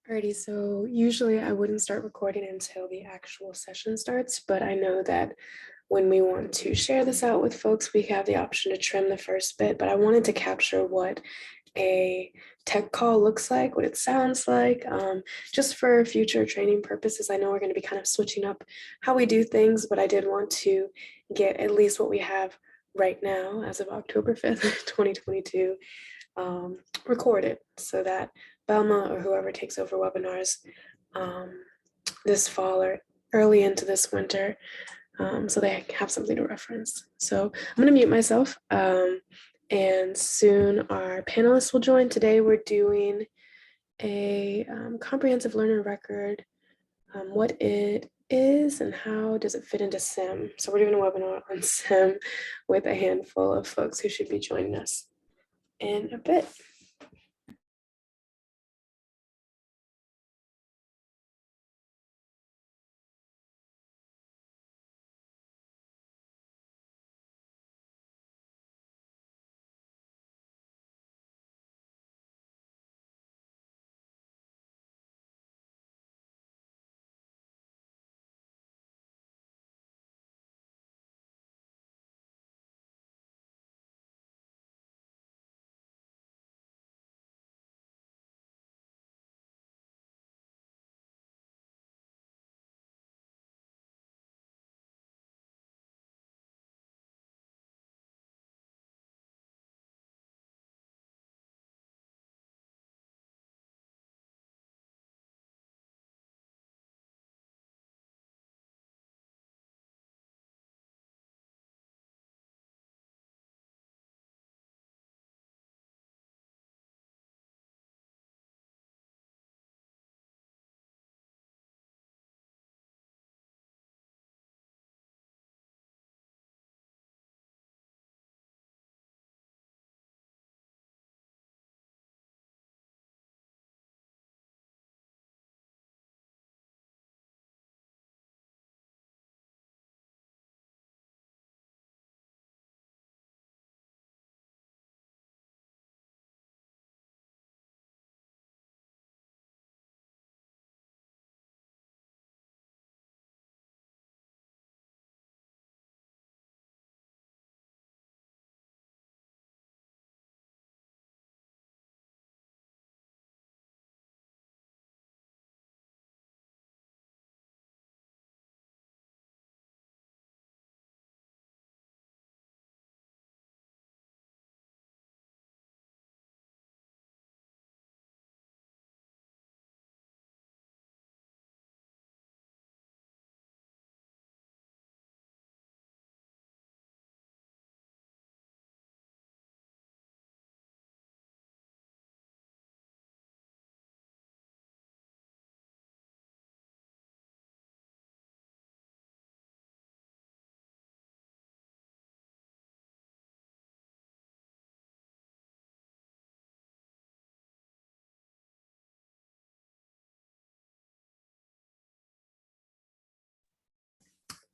Alrighty, so usually I wouldn't start recording until the actual session starts, but I know that when we want to share this out with folks, we have the option to trim the first bit, but I wanted to capture what a tech call looks like, what it sounds like, just for future training purposes. I know we're going to be kind of switching up how we do things, but I did want to get at least what we have right now as of October 5th, 2022, recorded so that Belma or whoever takes over webinars this fall or early into this winter, so they have something to reference. So I'm going to mute myself, and soon our panelists will join. Today we're doing a comprehensive learner record, what it is and how does it fit into SEM. So we're doing a webinar on SEM with a handful of folks who should be joining us in a bit.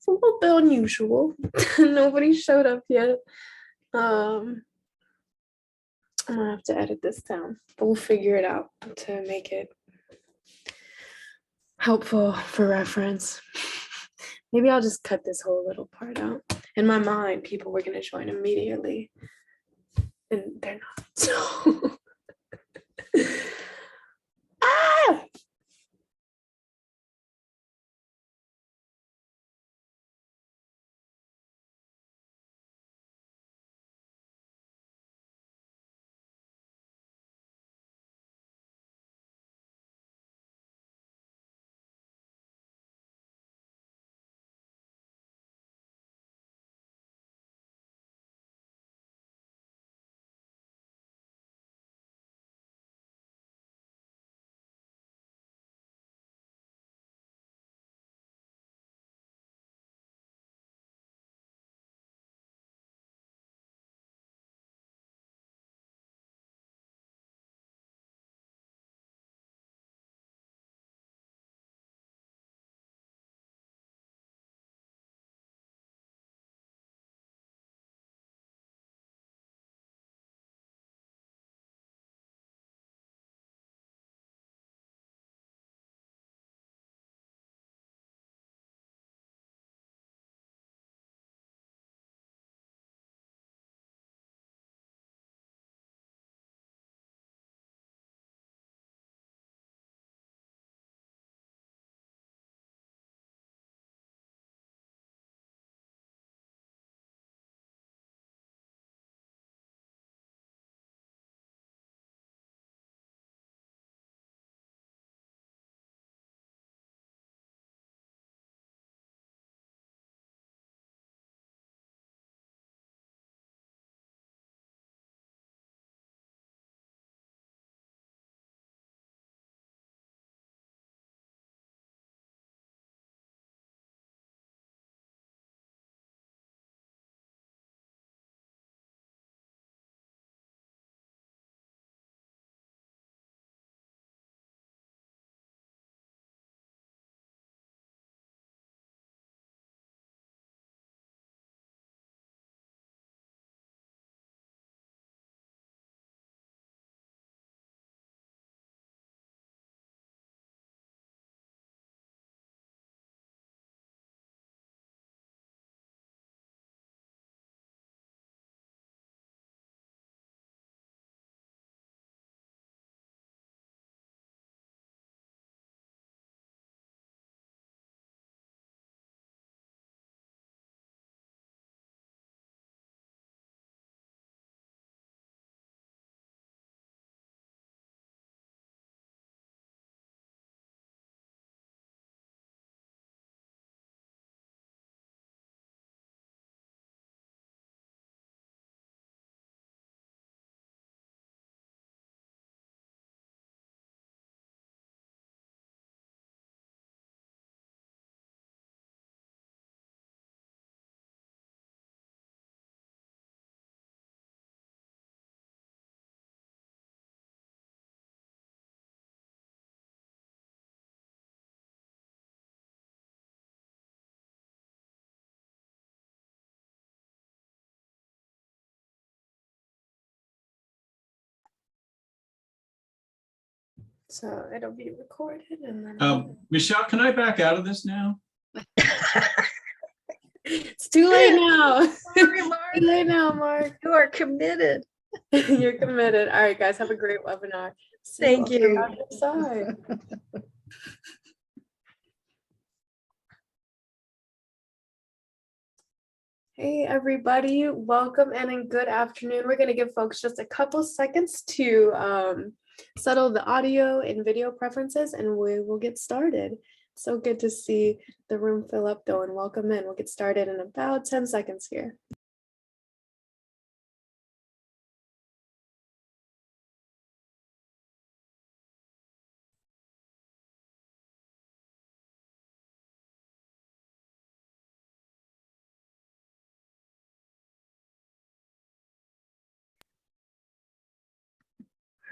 It's a little bit unusual. Nobody showed up yet. I'm gonna have to edit this down, but we'll figure it out to make it helpful for reference. Maybe I'll just cut this whole little part out. In my mind, people were gonna join immediately, and they're not. So ah! So it'll be recorded and then Michelle, can I back out of this now? it's too late now. Sorry, Mark. Too late now, Mark. You are committed. You're committed. All right, guys, have a great webinar. See Thank on you. the other side. Hey, everybody, welcome and good afternoon. We're going to give folks just a couple seconds to settle the audio and video preferences, and we will get started. So good to see the room fill up, though, and welcome in. We'll get started in about 10 seconds here.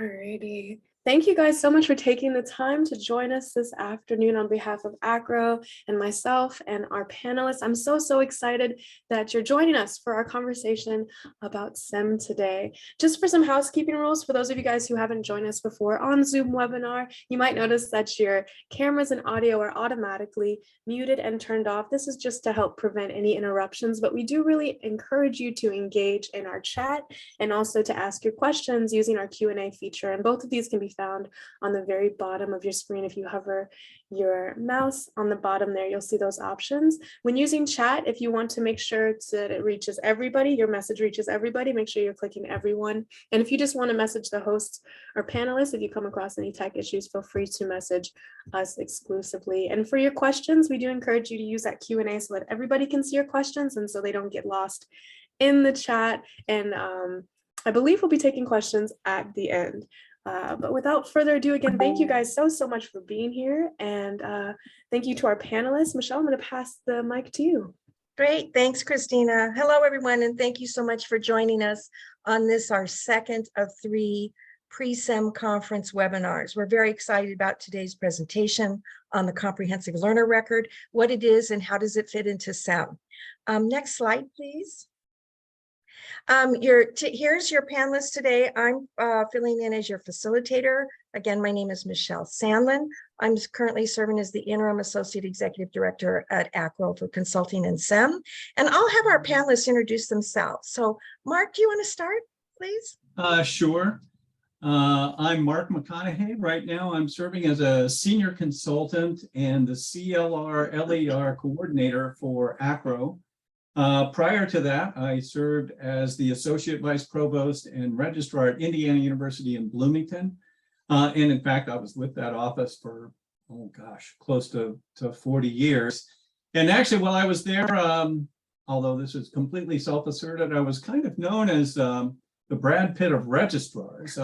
Alrighty. Thank you guys so much for taking the time to join us this afternoon on behalf of ACRO and myself and our panelists. I'm so excited that you're joining us for our conversation about SEM today. Just for some housekeeping rules, for those of you guys who haven't joined us before on Zoom webinar, you might notice that your cameras and audio are automatically muted and turned off. This is just to help prevent any interruptions, but we do really encourage you to engage in our chat and also to ask your questions using our Q&A feature. And both of these can be found on the very bottom of your screen. If you hover your mouse on the bottom there, you'll see those options. When using chat, if you want to make sure that it reaches everybody, your message reaches everybody, make sure you're clicking everyone. And if you just want to message the hosts or panelists, if you come across any tech issues, feel free to message us exclusively. And for your questions, we do encourage you to use that Q&A so that everybody can see your questions and so they don't get lost in the chat. And I believe we'll be taking questions at the end. But without further ado, again, thank you guys so much for being here. And thank you to our panelists. Michelle, I'm going to pass the mic to you. Great. Thanks, Christina. Hello, everyone. And thank you so much for joining us on this, our second of 3 pre-SEM conference webinars. We're very excited about today's presentation on the comprehensive learner record, what it is and how does it fit into SEM. Next slide, please. Here's your panelists today. I'm filling in as your facilitator. Again, my name is Michelle Sandlin. I'm currently serving as the Interim Associate Executive Director at ACRO for Consulting and SEM. And I'll have our panelists introduce themselves. So Mark, do you want to start, please? Sure. I'm Mark McConaughey. Right now, I'm serving as a senior consultant and the CLR LER coordinator for ACRO. Prior to that, I served as the Associate Vice Provost and Registrar at Indiana University in Bloomington. And in fact, I was with that office for, oh gosh, close to 40 years. And actually, while I was there, although this is completely self-asserted, I was kind of known as the Brad Pitt of registrars.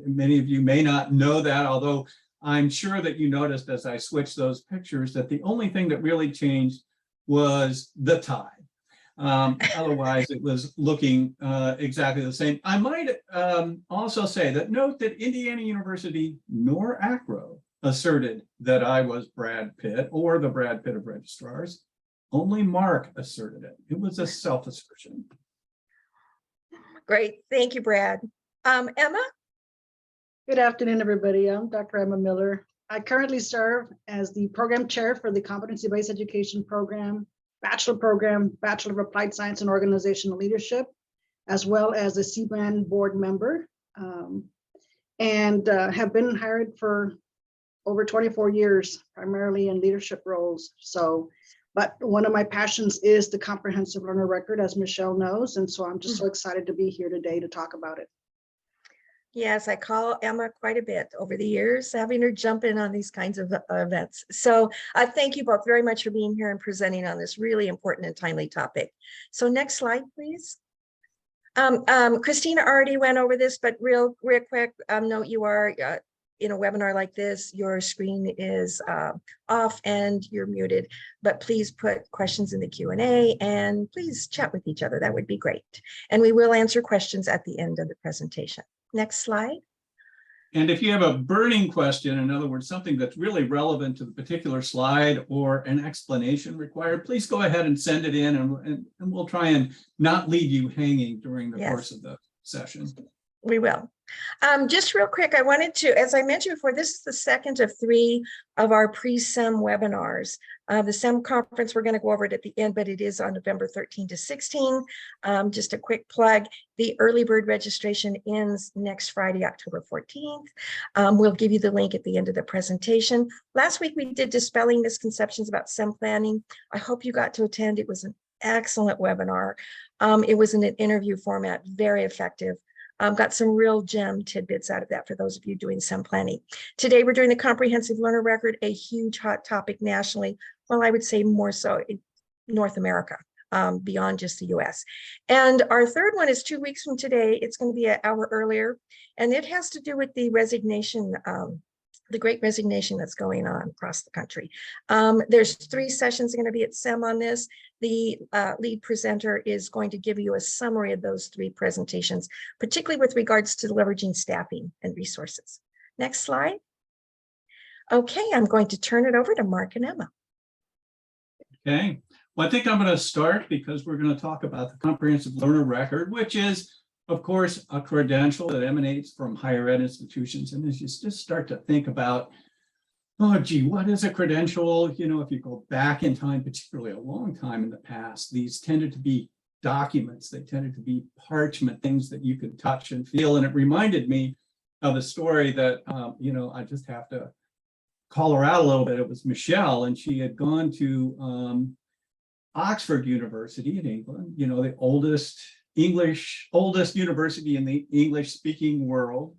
Many of you may not know that, although I'm sure that you noticed as I switched those pictures that the only thing that really changed was the tie. Otherwise, it was looking exactly the same. I might also say that note that Indiana University nor ACRO asserted that I was Brad Pitt or the Brad Pitt of registrars. Only Mark asserted it. It was a self-assertion. Great. Thank you, Brad. Emma? Good afternoon, everybody. I'm Dr. Emma Miller. I currently serve as the program chair for the Competency-Based Education Program, Bachelor of Applied Science and Organizational Leadership, as well as a CBAN board member, and have been hired for over 24 years, primarily in leadership roles. But one of my passions is the comprehensive learner record, as Michelle knows, and so I'm just so excited to be here today to talk about it. Yes, I call Emma quite a bit over the years, having her jump in on these kinds of events. So thank you both very much for being here and presenting on this really important and timely topic. So next slide, please. Christina already went over this, but real quick, note you are in a webinar like this, your screen is off and you're muted, but please put questions in the Q&A and please chat with each other. That would be great. And we will answer questions at the end of the presentation. Next slide. And if you have a burning question, in other words, something that's really relevant to the particular slide or an explanation required, please go ahead and send it in and we'll try and not leave you hanging during the course of the session. We will. Just real quick, I wanted to, as I mentioned before, this is the second of 3 of our pre-SEM webinars. The SEM conference, we're going to go over it at the end, but it is on November 13 to 16. Just a quick plug, the early bird registration ends next Friday, October 14th. We'll give you the link at the end of the presentation. Last week, we did dispelling misconceptions about SEM planning. I hope you got to attend. It was an excellent webinar. It was in an interview format, very effective. Got some real gem tidbits out of that for those of you doing SEM planning. Today, we're doing the comprehensive learner record, a huge hot topic nationally. Well, I would say more so in North America, beyond just the US. And our third one is 2 weeks from today. It's going to be an hour earlier, and it has to do with the resignation, the great resignation that's going on across the country. There's 3 sessions going to be at SEM on this. The lead presenter is going to give you a summary of those 3 presentations, particularly with regards to leveraging staffing and resources. Next slide. Okay, I'm going to turn it over to Mark and Emma. Okay, well, I think I'm going to start because we're going to talk about the comprehensive learner record, which is, of course, a credential that emanates from higher ed institutions. And as you just start to think about, oh, gee, what is a credential? You know, if you go back in time, particularly a long time in the past, these tended to be documents. They tended to be parchment, things that you could touch and feel. And it reminded me of a story that, you know, I just have to call her out a little bit. It was Michelle, and she had gone to Oxford University in England, you know, the oldest university in the English-speaking world.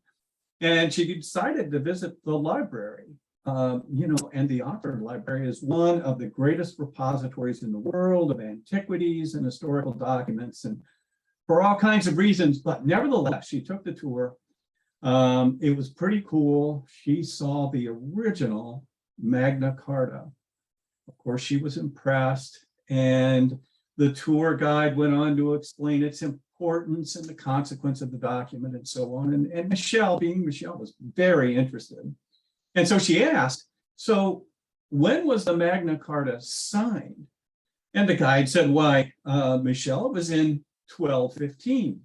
And she decided to visit the library. You know, and the Oxford Library is one of the greatest repositories in the world of antiquities and historical documents, and for all kinds of reasons. But nevertheless, she took the tour. It was pretty cool. She saw the original Magna Carta. Of course, she was impressed, and the tour guide went on to explain its importance and the consequence of the document and so on. And Michelle, being Michelle, was very interested. And so she asked, so when was the Magna Carta signed? And the guide said, why, Michelle, it was in 1215.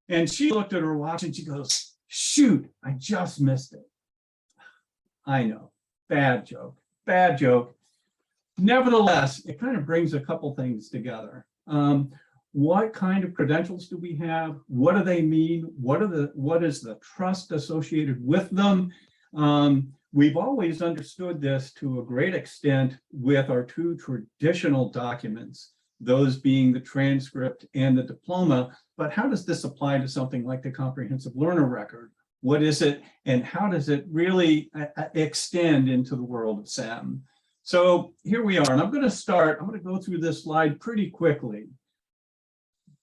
And she looked at her watch and she goes, shoot, I just missed it. I know, bad joke, bad joke. Nevertheless, it kind of brings a couple things together. What kind of credentials do we have? What do they mean? What is the trust associated with them? We've always understood this to a great extent with our 2 traditional documents, those being the transcript and the diploma. But how does this apply to something like the comprehensive learner record? What is it, and how does it really extend into the world of SEM? So here we are, and I'm going to go through this slide pretty quickly.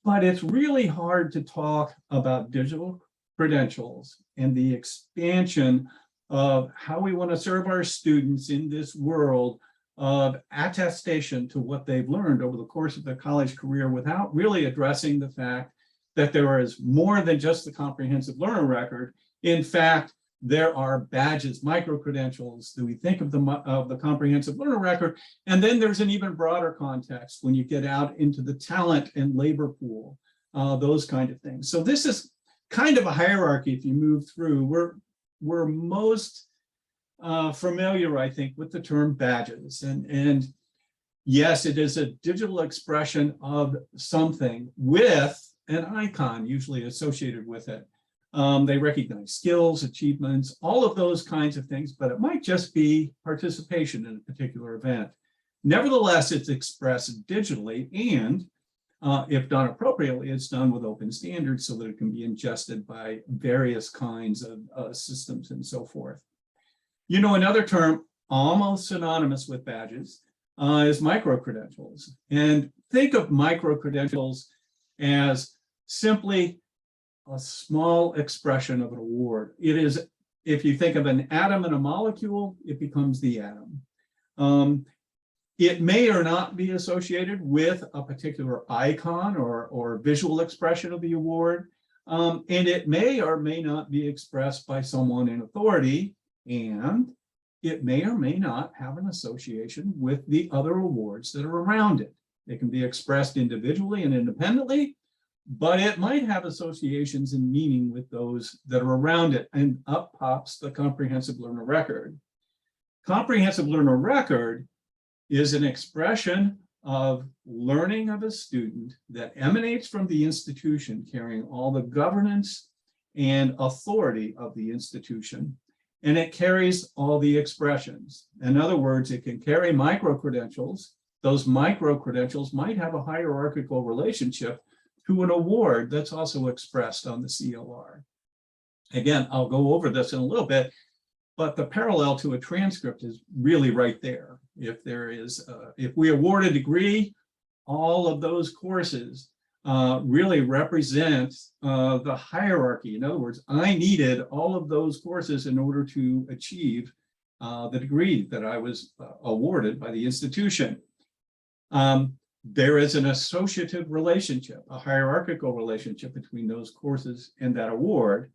But it's really hard to talk about digital credentials and the expansion of how we want to serve our students in this world of attestation to what they've learned over the course of their college career without really addressing the fact that there is more than just the comprehensive learner record. In fact, there are badges, micro-credentials that we think of the comprehensive learner record. And then there's an even broader context when you get out into the talent and labor pool, those kind of things. So this is kind of a hierarchy if you move through. We're most familiar, I think, with the term badges. And yes, it is a digital expression of something with an icon usually associated with it. They recognize skills, achievements, all of those kinds of things, but it might just be participation in a particular event. Nevertheless, it's expressed digitally, and if done appropriately, it's done with open standards so that it can be ingested by various kinds of systems and so forth. You know, another term almost synonymous with badges is micro-credentials. And think of micro-credentials as simply a small expression of an award. It is, if you think of an atom and a molecule, it becomes the atom. It may or not be associated with a particular icon or visual expression of the award. And it may or may not be expressed by someone in authority, and it may or may not have an association with the other awards that are around it. It can be expressed individually and independently, but it might have associations and meaning with those that are around it, and up pops the comprehensive learner record. Comprehensive learner record is an expression of learning of a student that emanates from the institution, carrying all the governance and authority of the institution, and it carries all the expressions. In other words, it can carry micro-credentials. Those micro-credentials might have a hierarchical relationship to an award that's also expressed on the CLR. Again, I'll go over this in a little bit, but the parallel to a transcript is really right there. If there is, if we award a degree, all of those courses really represent the hierarchy. In other words, I needed all of those courses in order to achieve the degree that I was awarded by the institution. There is an associative relationship, a hierarchical relationship between those courses and that award,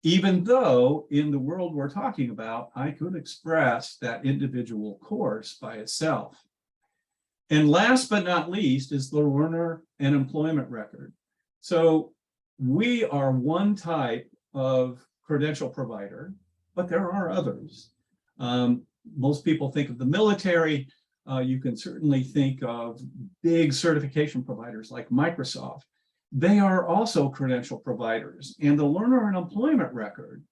even though in the world we're talking about, I could express that individual course by itself. And last but not least is the learner and employment record. So we are one type of credential provider, but there are others. Most people think of the military. You can certainly think of big certification providers like Microsoft. They are also credential providers, and the learner and employment record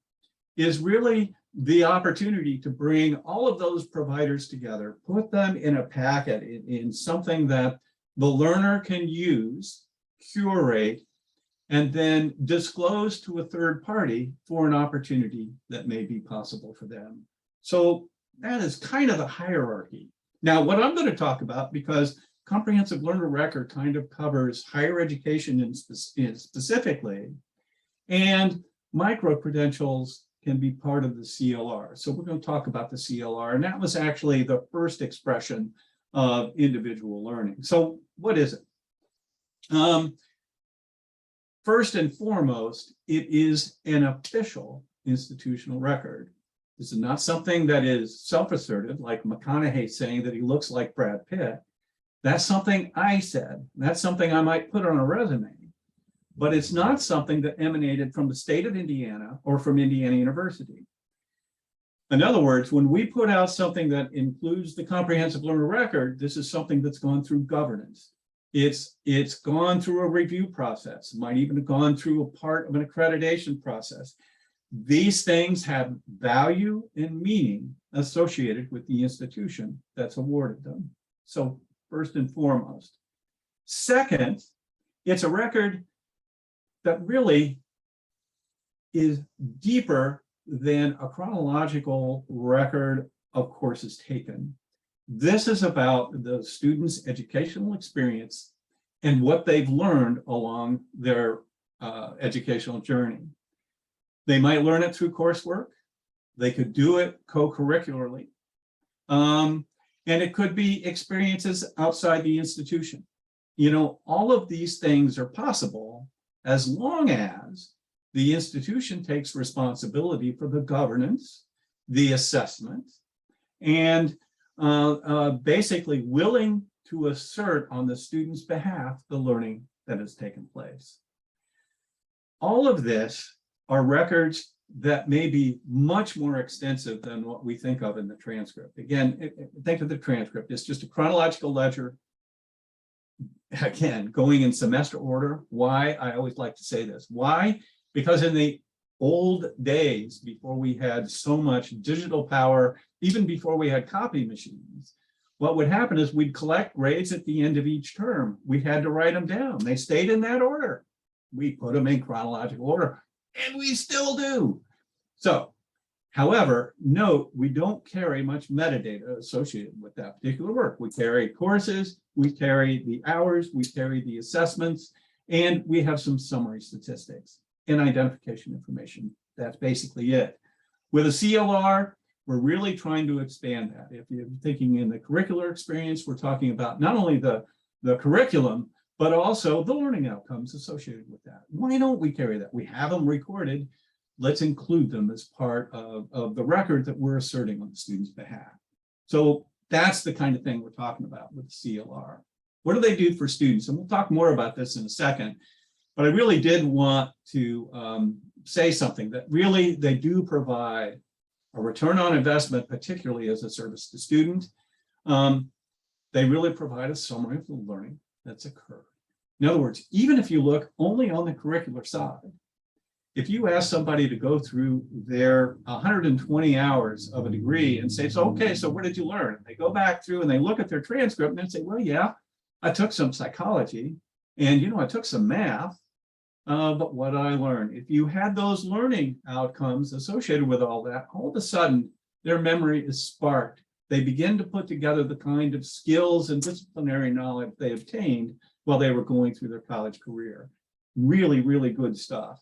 is really the opportunity to bring all of those providers together, put them in a packet, in something that the learner can use, curate, and then disclose to a third party for an opportunity that may be possible for them. So that is kind of the hierarchy. Now, what I'm going to talk about, because comprehensive learner record kind of covers higher education specifically, and micro-credentials can be part of the CLR. So we're going to talk about the CLR, and that was actually the first expression of individual learning. So what is it? First and foremost, it is an official institutional record. This is not something that is self-assertive, like McConaughey saying that he looks like Brad Pitt. That's something I said. That's something I might put on a resume, but it's not something that emanated from the state of Indiana or from Indiana University. In other words, when we put out something that includes the comprehensive learner record, this is something that's gone through governance. It's gone through a review process, might even have gone through a part of an accreditation process. These things have value and meaning associated with the institution that's awarded them. So first and foremost. Second, it's a record that really is deeper than a chronological record of courses taken. This is about the student's educational experience and what they've learned along their educational journey. They might learn it through coursework. They could do it co-curricularly. And it could be experiences outside the institution. You know, all of these things are possible as long as the institution takes responsibility for the governance, the assessment, and basically willing to assert on the student's behalf the learning that has taken place. All of this are records that may be much more extensive than what we think of in the transcript. Again, think of the transcript. It's just a chronological ledger. Again, going in semester order. Why? I always like to say this. Why? Because in the old days, before we had so much digital power, even before we had copy machines, what would happen is we'd collect grades at the end of each term. We had to write them down. They stayed in that order. We put them in chronological order, and we still do. So, however, note, we don't carry much metadata associated with that particular work. We carry courses, we carry the hours, we carry the assessments, and we have some summary statistics and identification information. That's basically it. With a CLR, we're really trying to expand that. If you're thinking in the curricular experience, we're talking about not only the curriculum, but also the learning outcomes associated with that. Why don't we carry that? We have them recorded. Let's include them as part of the record that we're asserting on the student's behalf. So that's the kind of thing we're talking about with the CLR. What do they do for students? And we'll talk more about this in a second. But I really did want to say something that really they do provide a return on investment, particularly as a service to student. They really provide a summary of the learning that's occurred. In other words, even if you look only on the curricular side, if you ask somebody to go through their 120 hours of a degree and say, so, okay, so what did you learn? And they go back through and they look at their transcript and they say, well, yeah, I took some psychology and, I took some math, but what did I learn? If you had those learning outcomes associated with all that, all of a sudden their memory is sparked. They begin to put together the kind of skills and disciplinary knowledge they obtained while they were going through their college career. Really, really good stuff.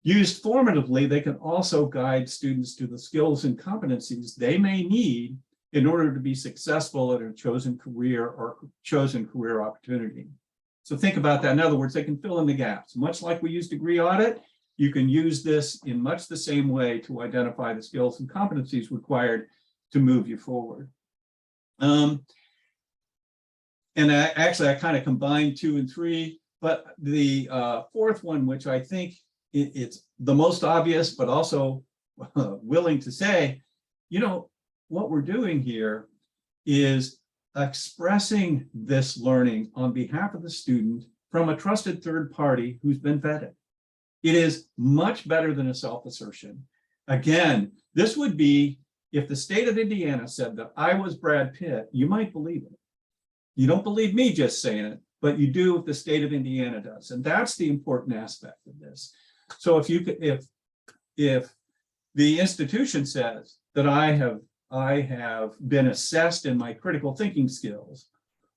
Used formatively, they can also guide students to the skills and competencies they may need in order to be successful at a chosen career or chosen career opportunity. So think about that. In other words, they can fill in the gaps. Much like we use degree audit, you can use this in much the same way to identify the skills and competencies required to move you forward. And I kind of combined 2 and 3, but the fourth one, which I think it's the most obvious, but also willing to say, what we're doing here is expressing this learning on behalf of the student from a trusted third party who's been vetted. It is much better than a self-assertion. Again, this would be if the state of Indiana said that I was Brad Pitt, you might believe it. You don't believe me just saying it, but you do if the state of Indiana does. And that's the important aspect of this. So if the institution says that I have been assessed in my critical thinking skills,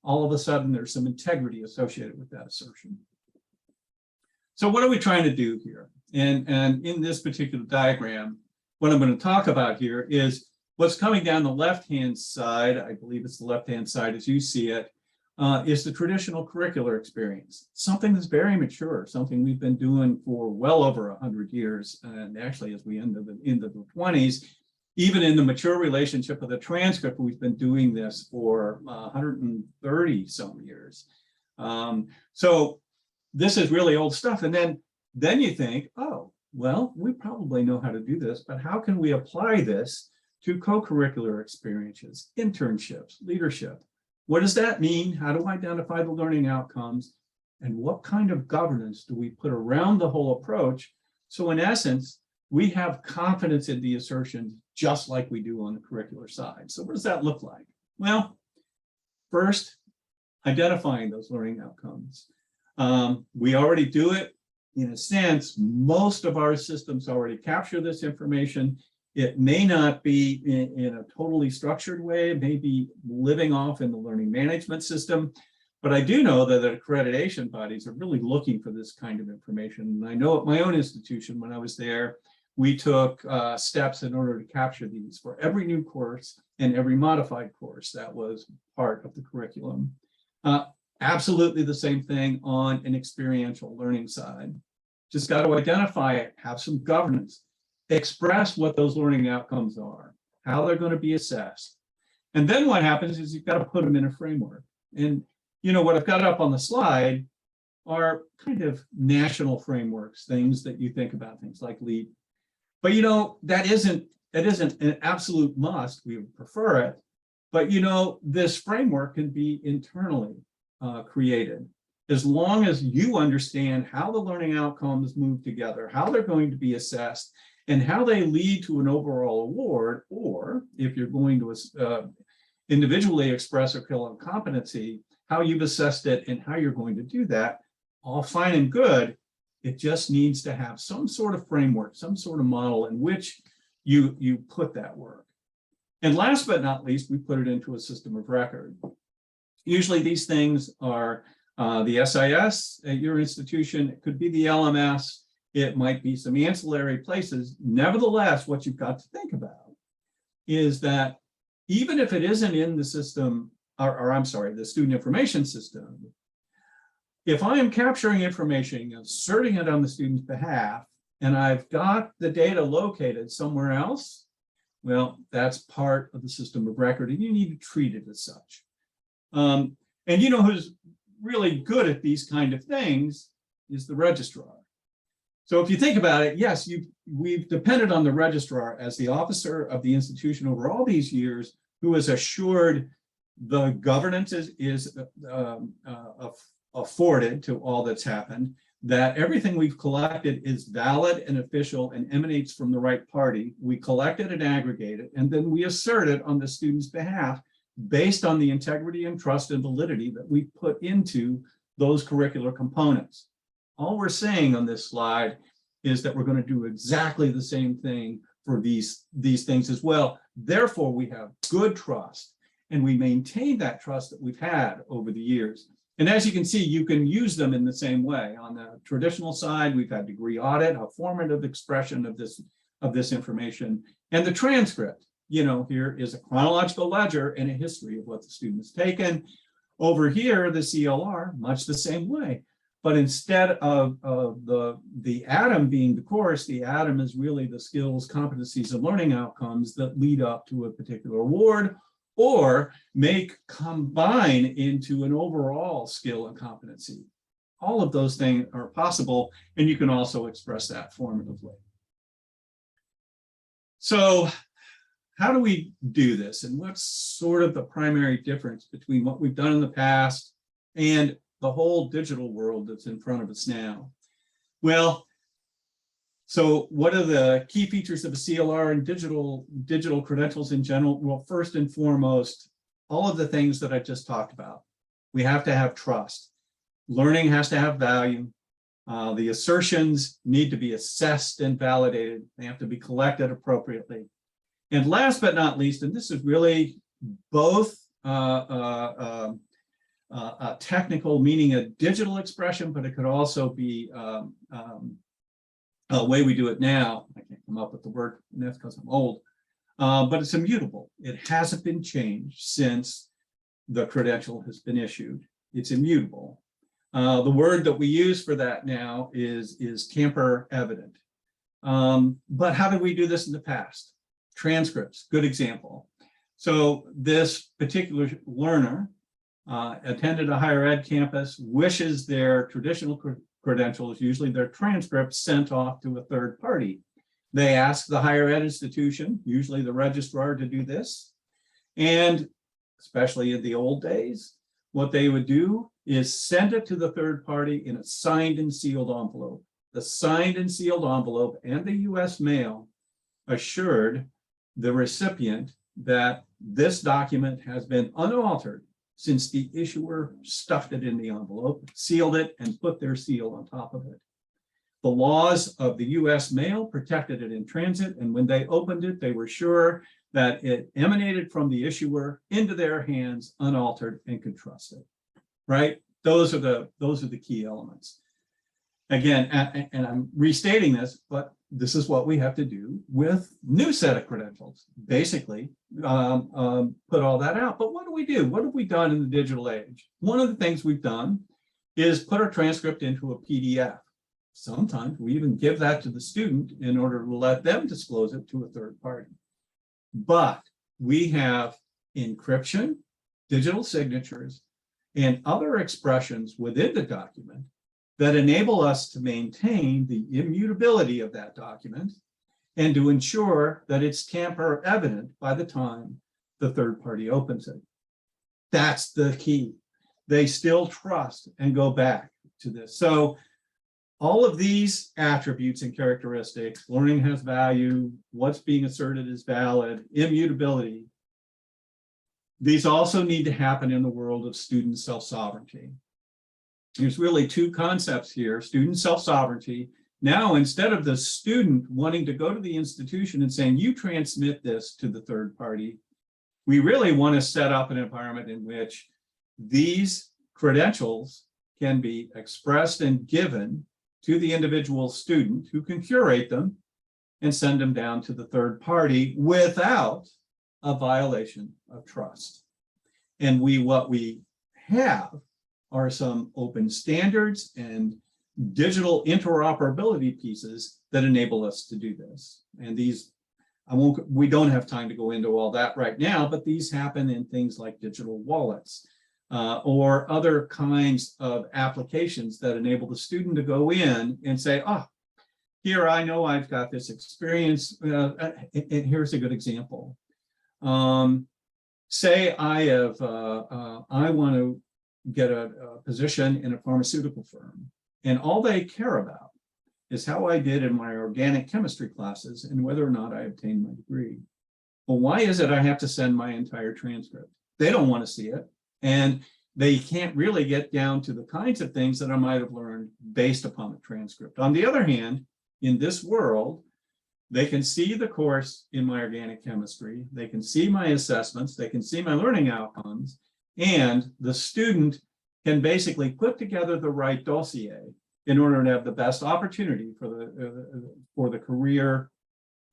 all of a sudden there's some integrity associated with that assertion. So what are we trying to do here? And in this particular diagram, what I'm going to talk about here is what's coming down the left-hand side. I believe it's the left-hand side as you see it, is the traditional curricular experience, something that's very mature, something we've been doing for well over 100 years. And actually, as we end into the 20s, even in the mature relationship of the transcript, we've been doing this for 130 some years. So this is really old stuff. And then you think, oh, well, we probably know how to do this, but how can we apply this to co-curricular experiences, internships, leadership? What does that mean? How do I identify the learning outcomes? And what kind of governance do we put around the whole approach? So in essence, we have confidence in the assertions just like we do on the curricular side. So what does that look like? Well, first, identifying those learning outcomes. We already do it. In a sense, most of our systems already capture this information. It may not be in a totally structured way, it may be living off in the learning management system, but I do know that accreditation bodies are really looking for this kind of information. And I know at my own institution, when I was there, we took steps in order to capture these for every new course and every modified course that was part of the curriculum. Absolutely the same thing on an experiential learning side. Just got to identify it, have some governance, express what those learning outcomes are, how they're going to be assessed. And then what happens is you've got to put them in a framework. And what I've got up on the slide are kind of national frameworks, things that you think about, things like LEAP. But that isn't an absolute must. We would prefer it. But this framework can be internally created, as long as you understand how the learning outcomes move together, how they're going to be assessed, and how they lead to an overall award, or if you're going to individually express a curriculum competency, how you've assessed it and how you're going to do that, all fine and good. It just needs to have some sort of framework, some sort of model in which you put that work. And last but not least, we put it into a system of record. Usually these things are the SIS at your institution. It could be the LMS. It might be some ancillary places. Nevertheless, what you've got to think about is that even if it isn't in the system, or I'm sorry, the student information system, if I am capturing information, asserting it on the student's behalf, and I've got the data located somewhere else, well, that's part of the system of record, and you need to treat it as such. And you know who's really good at these kind of things is the registrar. So if you think about it, yes, we've depended on the registrar as the officer of the institution over all these years, who has assured the governance is afforded to all that's happened, that everything we've collected is valid and official and emanates from the right party. We collect it and aggregate it, and then we assert it on the student's behalf based on the integrity and trust and validity that we put into those curricular components. All we're saying on this slide is that we're going to do exactly the same thing for these things as well. Therefore, we have good trust, and we maintain that trust that we've had over the years. And as you can see, you can use them in the same way. On the traditional side, we've had degree audit, a formative expression of this information, and the transcript. You know, here is a chronological ledger and a history of what the student has taken. Over here, the CLR, much the same way. But instead of the atom being the course, the atom is really the skills, competencies, and learning outcomes that lead up to a particular award or combine into an overall skill and competency. All of those things are possible, and you can also express that formatively. So how do we do this? And what's sort of the primary difference between what we've done in the past and the whole digital world that's in front of us now? Well, so what are the key features of a CLR and digital credentials in general? Well, first and foremost, all of the things that I just talked about. We have to have trust. Learning has to have value. The assertions need to be assessed and validated. They have to be collected appropriately. And last but not least, and this is really both a technical, meaning a digital expression, but it could also be a way we do it now. I can't come up with the word, and that's because I'm old, but it's immutable. It hasn't been changed since the credential has been issued. It's immutable. The word that we use for that now is tamper evident. But how did we do this in the past? Transcripts, good example. So this particular learner attended a higher ed campus, wishes their traditional credentials, usually their transcripts, sent off to a third party. They ask the higher ed institution, usually the registrar, to do this. And especially in the old days, what they would do is send it to the third party in a signed and sealed envelope. The signed and sealed envelope and the US mail assured the recipient that this document has been unaltered since the issuer stuffed it in the envelope, sealed it, and put their seal on top of it. The laws of the US mail protected it in transit, and when they opened it, they were sure that it emanated from the issuer into their hands unaltered and could trust it, right? Those are the key elements. Again, and I'm restating this, but this is what we have to do with new set of credentials. Basically, put all that out. But what do we do? What have we done in the digital age? One of the things we've done is put our transcript into a PDF. Sometimes we even give that to the student in order to let them disclose it to a third party. But we have encryption, digital signatures, and other expressions within the document that enable us to maintain the immutability of that document and to ensure that it's tamper evident by the time the third party opens it. That's the key. They still trust and go back to this. So all of these attributes and characteristics, learning has value, what's being asserted is valid, immutability, these also need to happen in the world of student self-sovereignty. There's really two concepts here: student self-sovereignty. Now, instead of the student wanting to go to the institution and saying, you transmit this to the third party, we really want to set up an environment in which these credentials can be expressed and given to the individual student, who can curate them and send them down to the third party without a violation of trust. And what we have are some open standards and digital interoperability pieces that enable us to do this. And these, we don't have time to go into all that right now, but these happen in things like digital wallets, or other kinds of applications that enable the student to go in and say, oh, here I know I've got this experience. And here's a good example. Say I want to get a position in a pharmaceutical firm, and all they care about is how I did in my organic chemistry classes and whether or not I obtained my degree. Well, why is it I have to send my entire transcript? They don't want to see it. And they can't really get down to the kinds of things that I might have learned based upon the transcript. On the other hand, in this world, they can see the course in my organic chemistry, they can see my assessments, they can see my learning outcomes, and the student can basically put together the right dossier in order to have the best opportunity for the career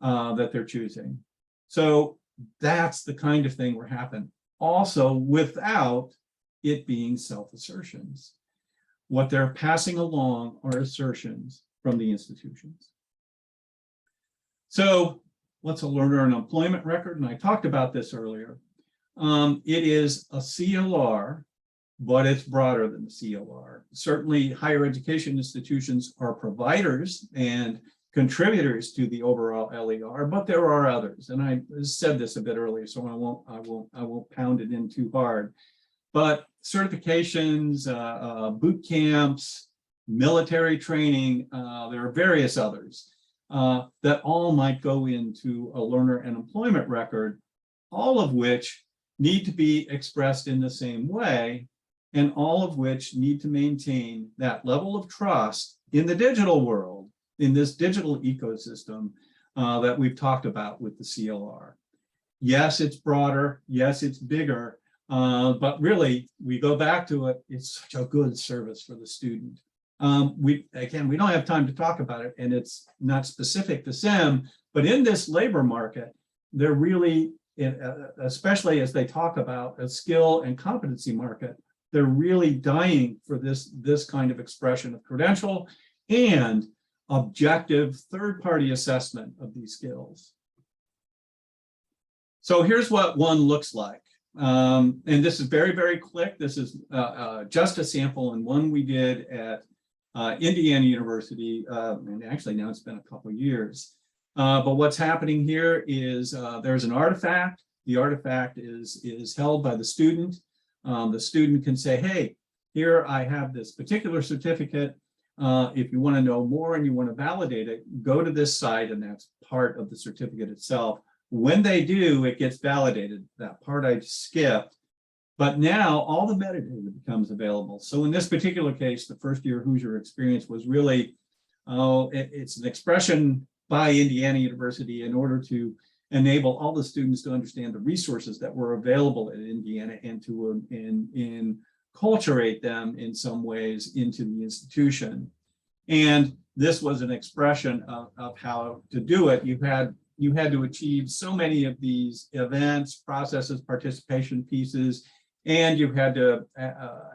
that they're choosing. So that's the kind of thing we're happening. Also, without it being self-assertions. What they're passing along are assertions from the institutions. So what's a learner and employment record? And I talked about this earlier. It is a CLR, but it's broader than the CLR. Certainly higher education institutions are providers and contributors to the overall LER, but there are others. And I said this a bit earlier, so I won't pound it in too hard. But certifications, boot camps, military training, there are various others that all might go into a learner and employment record, all of which need to be expressed in the same way, and all of which need to maintain that level of trust in the digital world, in this digital ecosystem that we've talked about with the CLR. Yes, it's broader. Yes, it's bigger. But really, we go back to it, it's such a good service for the student. We don't have time to talk about it, and it's not specific to SEM, but in this labor market, they're really, especially as they talk about a skill and competency market, they're really dying for this kind of expression of credential and objective third-party assessment of these skills. So here's what one looks like. And this is very, very quick. This is just a sample and one we did at Indiana University. And actually now it's been a couple of years. But what's happening here is there's an artifact. The artifact is held by the student. The student can say, hey, here I have this particular certificate. If you want to know more and you want to validate it, go to this site, and that's part of the certificate itself. When they do, it gets validated. That part I skipped, but now all the metadata becomes available. So in this particular case, the first year Hoosier experience was really, it's an expression by Indiana University in order to enable all the students to understand the resources that were available at Indiana and to enculturate them in some ways into the institution. And this was an expression of how to do it. You had to achieve so many of these events, processes, participation pieces, and you had to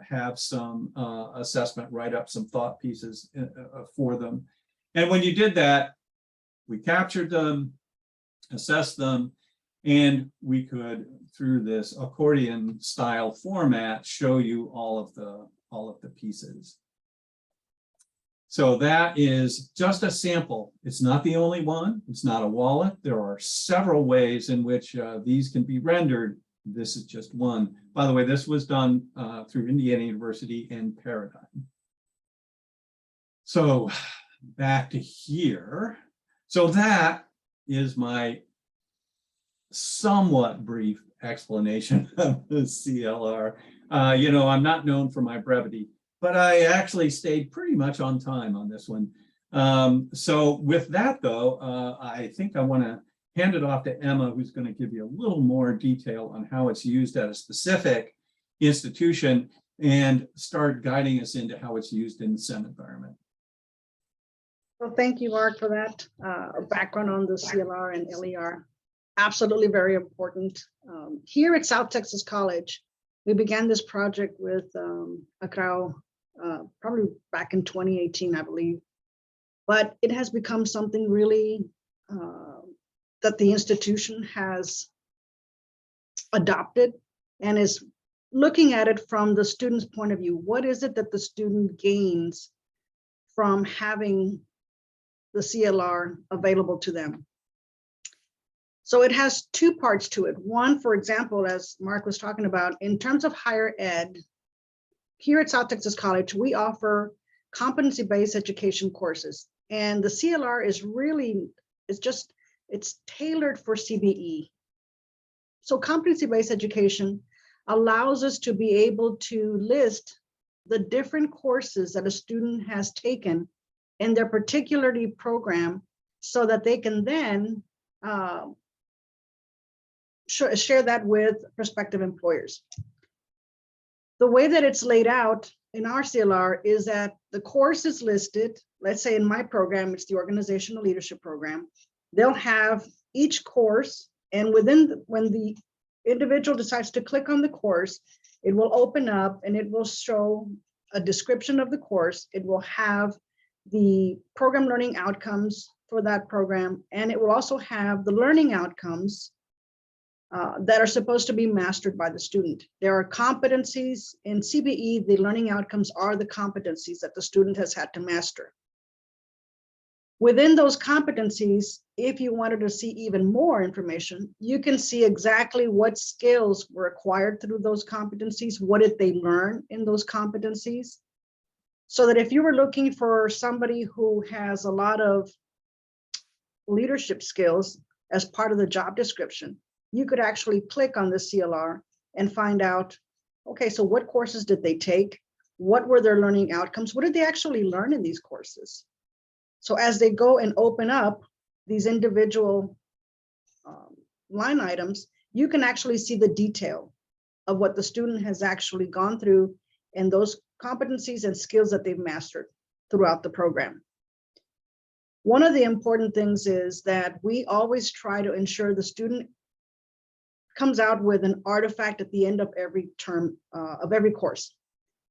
have some assessment, write up some thought pieces for them. And when you did that, we captured them, assessed them, and we could, through this accordion style format, show you all of the pieces. So that is just a sample. It's not the only one. It's not a wallet. There are several ways in which these can be rendered. This is just one. By the way, this was done through Indiana University and Paradigm. So back to here. So that is my somewhat brief explanation of the CLR. I'm not known for my brevity, but I actually stayed pretty much on time on this one. So with that, though, I think I want to hand it off to Emma, who's going to give you a little more detail on how it's used at a specific institution and start guiding us into how it's used in the SEM environment. Well, thank you, Mark, for that background on the CLR and LER. Absolutely very important. Here at South Texas College, we began this project with a crowd probably back in 2018, I believe. But it has become something really that the institution has adopted and is looking at it from the student's point of view. What is it that the student gains from having the CLR available to them? So it has two parts to it. One, for example, as Mark was talking about, in terms of higher ed, here at South Texas College, we offer competency-based education courses. And the CLR is really, it's tailored for CBE. So competency-based education allows us to be able to list the different courses that a student has taken in their particular program so that they can then share that with prospective employers. The way that it's laid out in our CLR is that the course is listed. Let's say in my program, it's the organizational leadership program. They'll have each course, and when the individual decides to click on the course, it will open up and it will show a description of the course. It will have the program learning outcomes for that program, and it will also have the learning outcomes that are supposed to be mastered by the student. There are competencies in CBE. The learning outcomes are the competencies that the student has had to master. Within those competencies, if you wanted to see even more information, you can see exactly what skills were acquired through those competencies. What did they learn in those competencies? So that if you were looking for somebody who has a lot of leadership skills as part of the job description, you could actually click on the CLR and find out, okay, so what courses did they take? What were their learning outcomes? What did they actually learn in these courses? So as they go and open up these individual line items, you can actually see the detail of what the student has actually gone through and those competencies and skills that they've mastered throughout the program. One of the important things is that we always try to ensure the student comes out with an artifact at the end of every term of every course.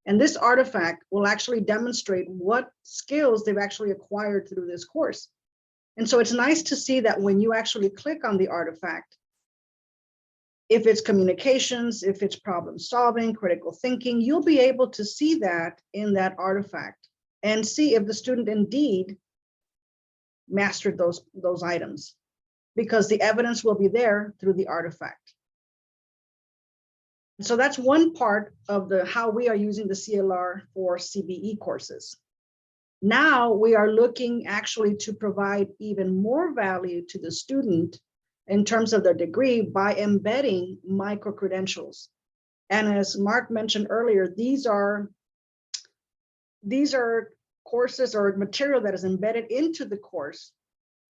And this artifact will actually demonstrate what skills they've actually acquired through this course. And so it's nice to see that when you actually click on the artifact, if it's communications, if it's problem solving, critical thinking, you'll be able to see that in that artifact and see if the student indeed mastered those items, because the evidence will be there through the artifact. So that's one part of how we are using the CLR for CBE courses. Now we are looking actually to provide even more value to the student in terms of their degree by embedding micro-credentials. And as Mark mentioned earlier, these are courses or material that is embedded into the course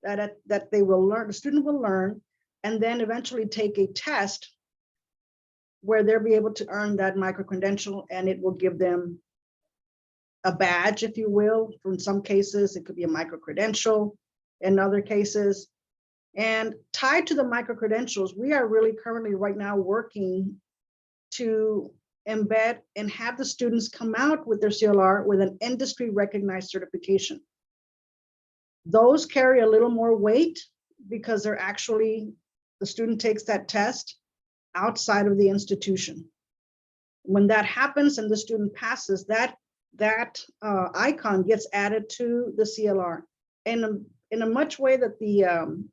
that they will learn, the student will learn, and then eventually take a test where they'll be able to earn that micro-credential, and it will give them a badge, if you will. In some cases, it could be a micro-credential. In other cases, and tied to the micro-credentials, we are really currently right now working to embed and have the students come out with their CLR with an industry recognized certification. Those carry a little more weight because they're actually, the student takes that test outside of the institution. When that happens and the student passes, that icon gets added to the CLR. And in a much way that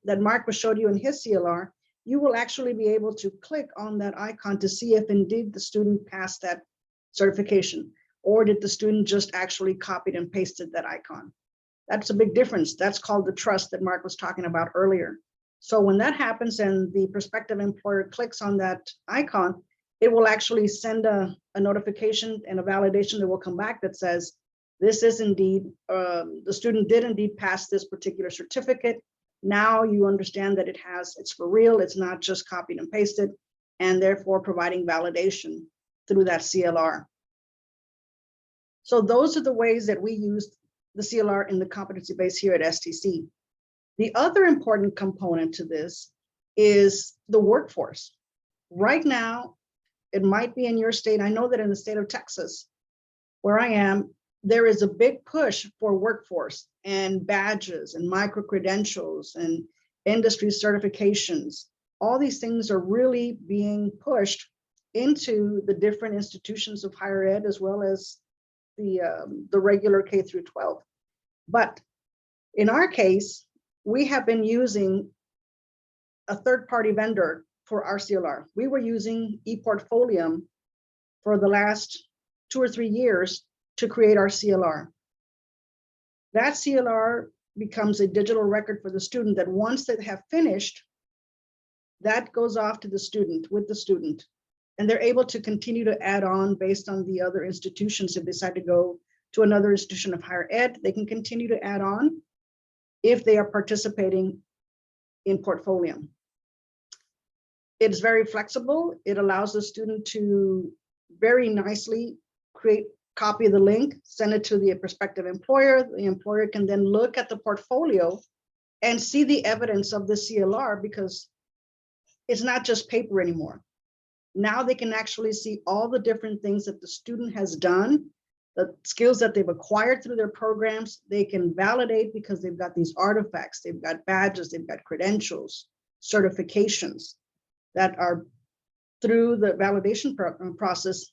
that Mark showed you in his CLR, you will actually be able to click on that icon to see if indeed the student passed that certification, or did the student just actually copied and pasted that icon. That's a big difference. That's called the trust that Mark was talking about earlier. So when that happens and the prospective employer clicks on that icon, it will actually send a notification and a validation that will come back that says, this is indeed, the student did indeed pass this particular certificate. Now you understand that it's for real, it's not just copied and pasted, and therefore providing validation through that CLR. So those are the ways that we use the CLR in the competency base here at STC. The other important component to this is the workforce. Right now, it might be in your state. I know that in the state of Texas, where I am, there is a big push for workforce and badges and micro-credentials and industry certifications. All these things are really being pushed into the different institutions of higher ed, as well as the regular K through 12. But in our case, we have been using a third-party vendor for our CLR. We were using ePortfolio for the last 2 or 3 years to create our CLR. That CLR becomes a digital record for the student that once they have finished, that goes off to the student with the student. And they're able to continue to add on based on the other institutions. If they decide to go to another institution of higher ed, they can continue to add on if they are participating in portfolio. It's very flexible. It allows the student to very nicely copy the link, send it to the prospective employer. The employer can then look at the portfolio and see the evidence of the CLR, because it's not just paper anymore. Now they can actually see all the different things that the student has done, the skills that they've acquired through their programs. They can validate because they've got these artifacts, they've got badges, they've got credentials, certifications that are through the validation process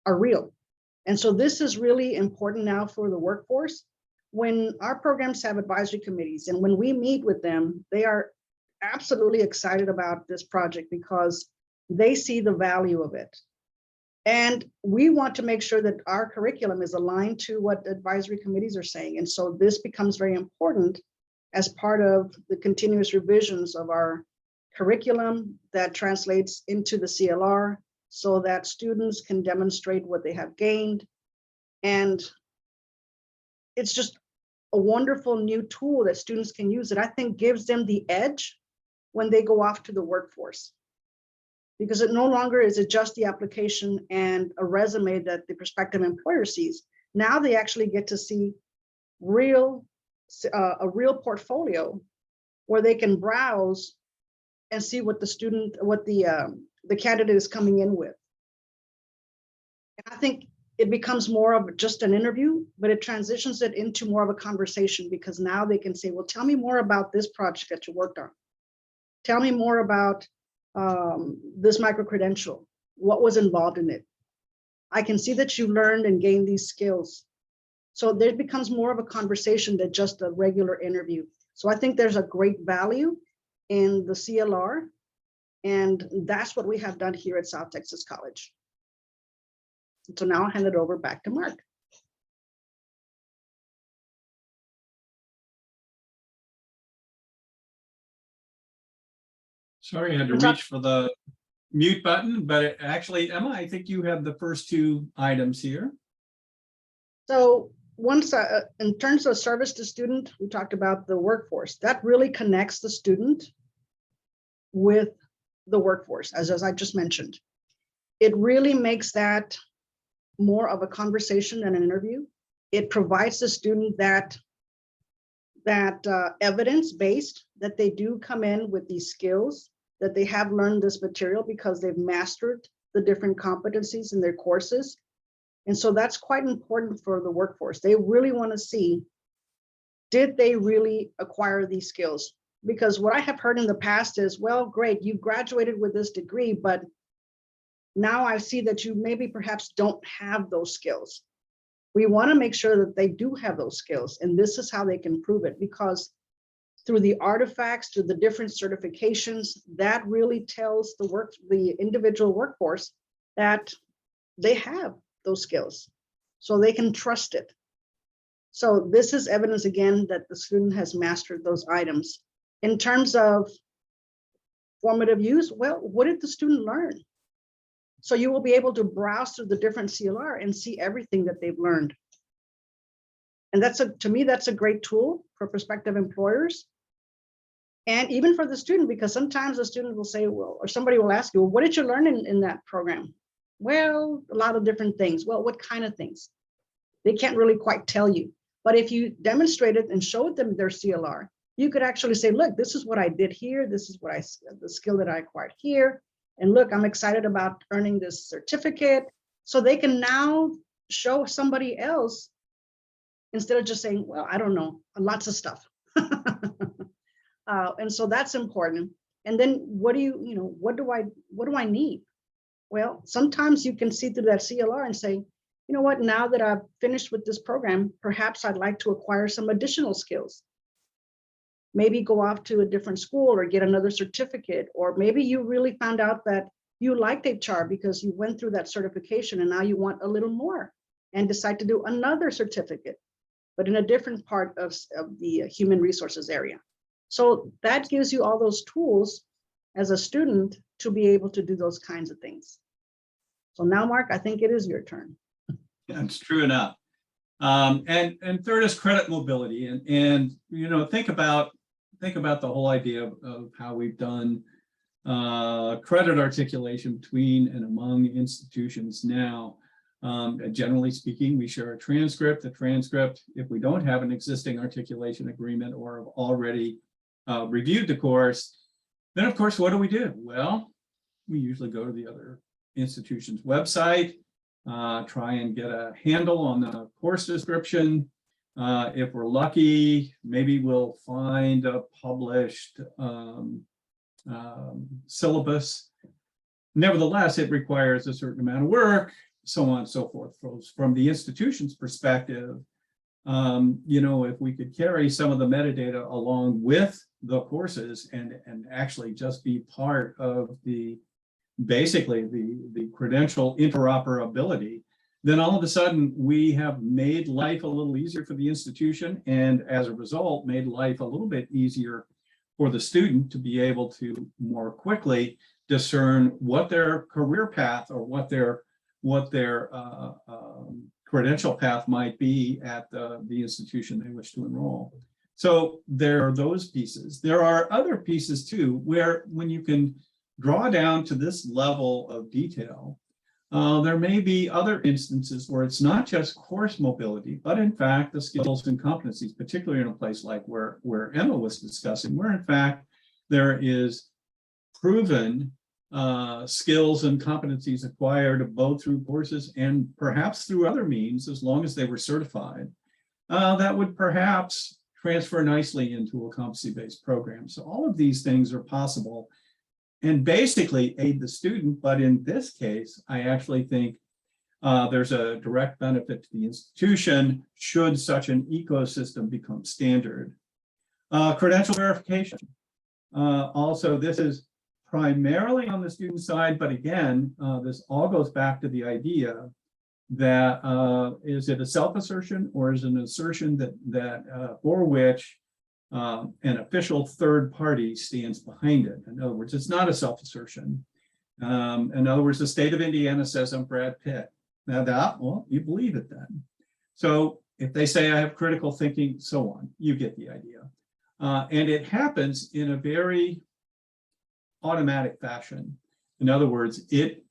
are real. And so this is really important now for the workforce. When our programs have advisory committees and when we meet with them, they are absolutely excited about this project because they see the value of it. And we want to make sure that our curriculum is aligned to what advisory committees are saying. And so this becomes very important as part of the continuous revisions of our curriculum that translates into the CLR so that students can demonstrate what they have gained. And it's just a wonderful new tool that students can use that I think gives them the edge when they go off to the workforce. Because it no longer is it just the application and a resume that the prospective employer sees. Now they actually get to see a real portfolio where they can browse and see what the candidate is coming in with. And I think it becomes more of just an interview, but it transitions it into more of a conversation, because now they can say, well, tell me more about this project that you worked on. Tell me more about this micro-credential. What was involved in it? I can see that you learned and gained these skills. So there becomes more of a conversation than just a regular interview. So I think there's a great value in the CLR, and that's what we have done here at South Texas College. So now I'll hand it over back to Mark. Sorry, I had to reach for the mute button, but actually, Emma, I think you have the first 2 items here. So once in terms of service to student, we talked about the workforce. That really connects the student with the workforce, as I just mentioned. It really makes that more of a conversation than an interview. It provides the student that evidence-based that they do come in with these skills, that they have learned this material because they've mastered the different competencies in their courses. And so that's quite important for the workforce. They really want to see, did they really acquire these skills? Because what I have heard in the past is, well, great, you graduated with this degree, but now I see that you maybe perhaps don't have those skills. We want to make sure that they do have those skills, and this is how they can prove it, because through the artifacts, through the different certifications, that really tells the individual workforce that they have those skills, so they can trust it. So this is evidence again that the student has mastered those items. In terms of formative use, well, what did the student learn? So you will be able to browse through the different CLR and see everything that they've learned. And to me, that's a great tool for prospective employers. And even for the student, because sometimes the student will say, well, or somebody will ask you, well, what did you learn in that program? Well, a lot of different things. Well, what kind of things? They can't really quite tell you. But if you demonstrated and showed them their CLR, you could actually say, look, this is what I did here. This is what the skill that I acquired here. And look, I'm excited about earning this certificate. So they can now show somebody else instead of just saying, well, I don't know, lots of stuff. And so that's important. And then what do I need? Well, sometimes you can see through that CLR and say, you know what, now that I've finished with this program, perhaps I'd like to acquire some additional skills. Maybe go off to a different school or get another certificate, or maybe you really found out that you liked HR because you went through that certification and now you want a little more and decide to do another certificate, but in a different part of the human resources area. So that gives you all those tools as a student to be able to do those kinds of things. So now, Mark, I think it is your turn. That's true enough. And third is credit mobility. And you know, think about the whole idea of how we've done credit articulation between and among institutions now. Generally speaking, we share a transcript. The transcript, if we don't have an existing articulation agreement or have already reviewed the course, then of course, what do? Well, we usually go to the other institution's website, try and get a handle on the course description. If we're lucky, maybe we'll find a published syllabus. Nevertheless, it requires a certain amount of work, so on and so forth. From the institution's perspective, you know, if we could carry some of the metadata along with the courses and actually just be part of basically the credential interoperability, then all of a sudden we have made life a little easier for the institution, and as a result made life a little bit easier for the student to be able to more quickly discern what their career path or what their credential path might be at the institution they wish to enroll. So there are those pieces. There are other pieces too, where when you can draw down to this level of detail, there may be other instances where it's not just course mobility, but in fact the skills and competencies, particularly in a place like where Emma was discussing, where in fact there is proven skills and competencies acquired both through courses and perhaps through other means, as long as they were certified, that would perhaps transfer nicely into a competency-based program. So all of these things are possible and basically aid the student. But in this case, I actually think there's a direct benefit to the institution should such an ecosystem become standard. Credential verification. Also, this is primarily on the student side, but again, this all goes back to the idea that is it a self-assertion or is it an assertion that for which an official third party stands behind it? In other words, it's not a self-assertion. In other words, the state of Indiana says I'm Brad Pitt. Now that, well, you believe it then. So if they say I have critical thinking, so on, you get the idea. And it happens in a very automatic fashion. In other words, it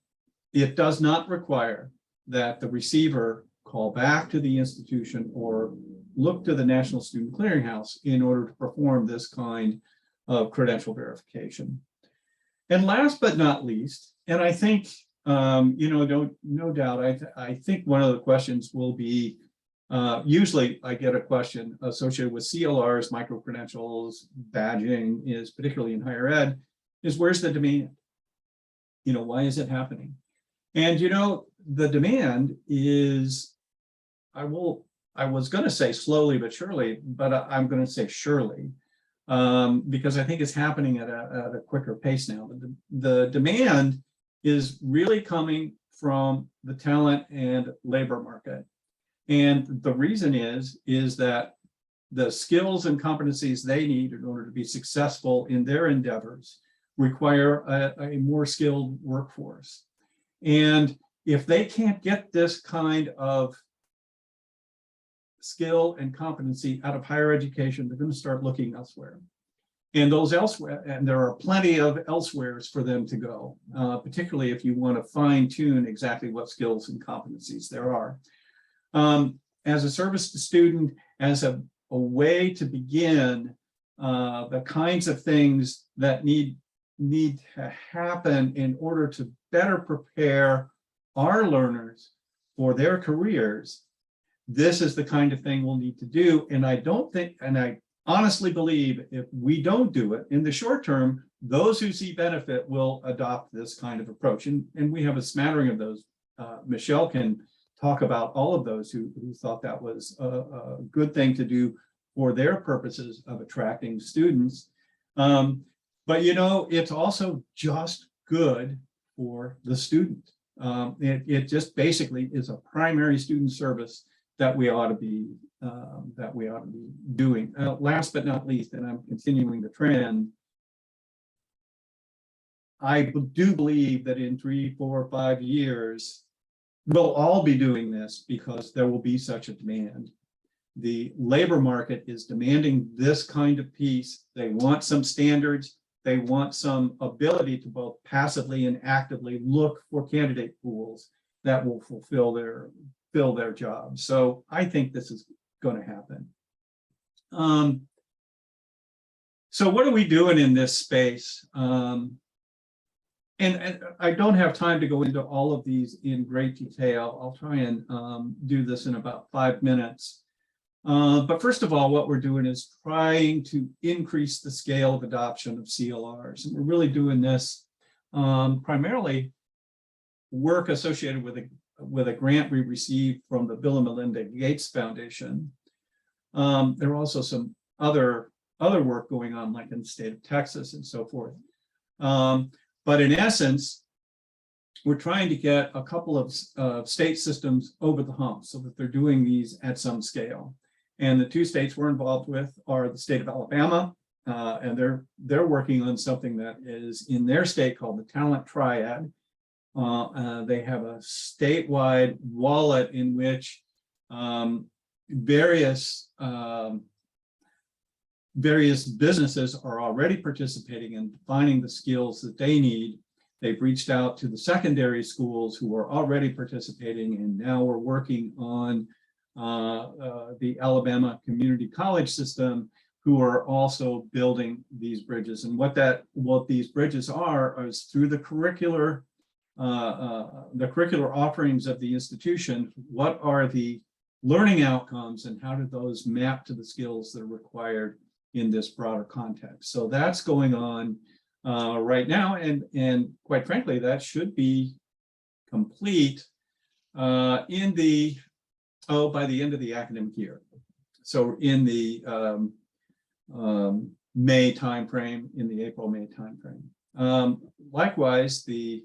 does not require that the receiver call back to the institution or look to the National Student Clearinghouse in order to perform this kind of credential verification. And last but not least, and I think, you know, no doubt, I think one of the questions will be, usually I get a question associated with CLRs, micro-credentials, badging, is particularly in higher ed, is where's the demand? You know, why is it happening? And, you know, the demand is, I was going to say slowly but surely, but I'm going to say surely, because I think it's happening at a quicker pace now. The demand is really coming from the talent and labor market. And the reason is that the skills and competencies they need in order to be successful in their endeavors require a more skilled workforce. And if they can't get this kind of skill and competency out of higher education, they're going to start looking elsewhere. And those elsewhere, and there are plenty of elsewheres for them to go, particularly if you want to fine tune exactly what skills and competencies there are. As a service to student, as a way to begin the kinds of things that need to happen in order to better prepare our learners for their careers, this is the kind of thing we'll need to do. And I don't think, and I honestly believe if we don't do it in the short term, those who see benefit will adopt this kind of approach. And we have a smattering of those. Michelle can talk about all of those who thought that was a good thing to do for their purposes of attracting students. But you know, it's also just good for the student. It just basically is a primary student service that we ought to be doing. Last but not least, and I'm continuing the trend, I do believe that in 3, 4, 5 years, we'll all be doing this because there will be such a demand. The labor market is demanding this kind of piece. They want some standards. They want some ability to both passively and actively look for candidate pools that will fill their jobs. So I think this is going to happen. So what are we doing in this space? And I don't have time to go into all of these in great detail. I'll try and do this in about 5 minutes. But first of all, what we're doing is trying to increase the scale of adoption of CLRs. And we're really doing this primarily work associated with a grant we received from the Bill and Melinda Gates Foundation. There are also some other work going on, like in the state of Texas and so forth. But in essence, we're trying to get a couple of state systems over the hump so that they're doing these at some scale. And the 2 states we're involved with are the state of Alabama, and they're working on something that is in their state called the Talent Triad. They have a statewide wallet in which various businesses are already participating in defining the skills that they need. They've reached out to the secondary schools who are already participating, and now we're working on the Alabama Community College system, who are also building these bridges. And what these bridges are is through the curricular offerings of the institution. What are the learning outcomes, and how do those map to the skills that are required in this broader context? So that's going on right now, and quite frankly, that should be complete by the end of the academic year. So in the May timeframe, in the April-May timeframe. Likewise, the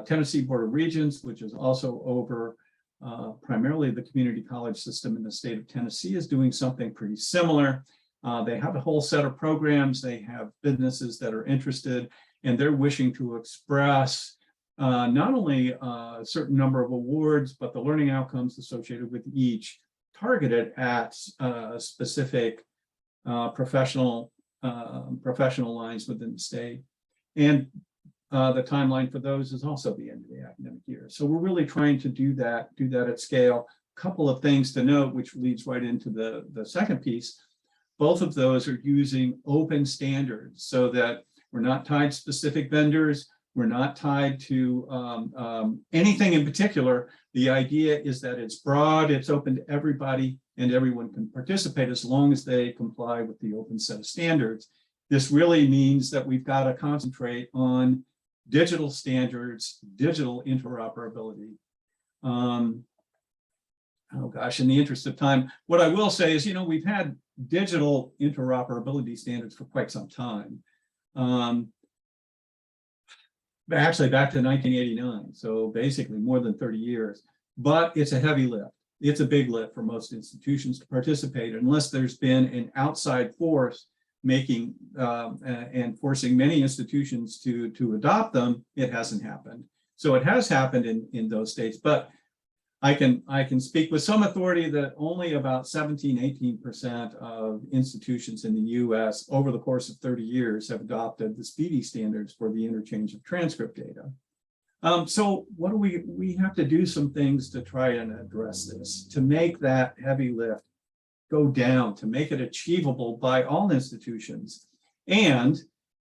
Tennessee Board of Regents, which is also over primarily the community college system in the state of Tennessee, is doing something pretty similar. They have a whole set of programs. They have businesses that are interested, and they're wishing to express not only a certain number of awards, but the learning outcomes associated with each, targeted at specific professional lines within the state. And the timeline for those is also the end of the academic year. So we're really trying to do that at scale. A couple of things to note, which leads right into the second piece. Both of those are using open standards so that we're not tied to specific vendors. We're not tied to anything in particular. The idea is that it's broad, it's open to everybody, and everyone can participate as long as they comply with the open set of standards. This really means that we've got to concentrate on digital standards, digital interoperability. Oh gosh, in the interest of time, what I will say is, you know, we've had digital interoperability standards for quite some time. Actually back to 1989, so basically more than 30 years, but it's a heavy lift. It's a big lift for most institutions to participate unless there's been an outside force making and forcing many institutions to adopt them. It hasn't happened. So it has happened in those states, but I can speak with some authority that only about 17–18% of institutions in the US over the course of 30 years have adopted the SPEEDY standards for the interchange of transcript data. So what do we have to do some things to try and address this, to make that heavy lift go down, to make it achievable by all institutions. And,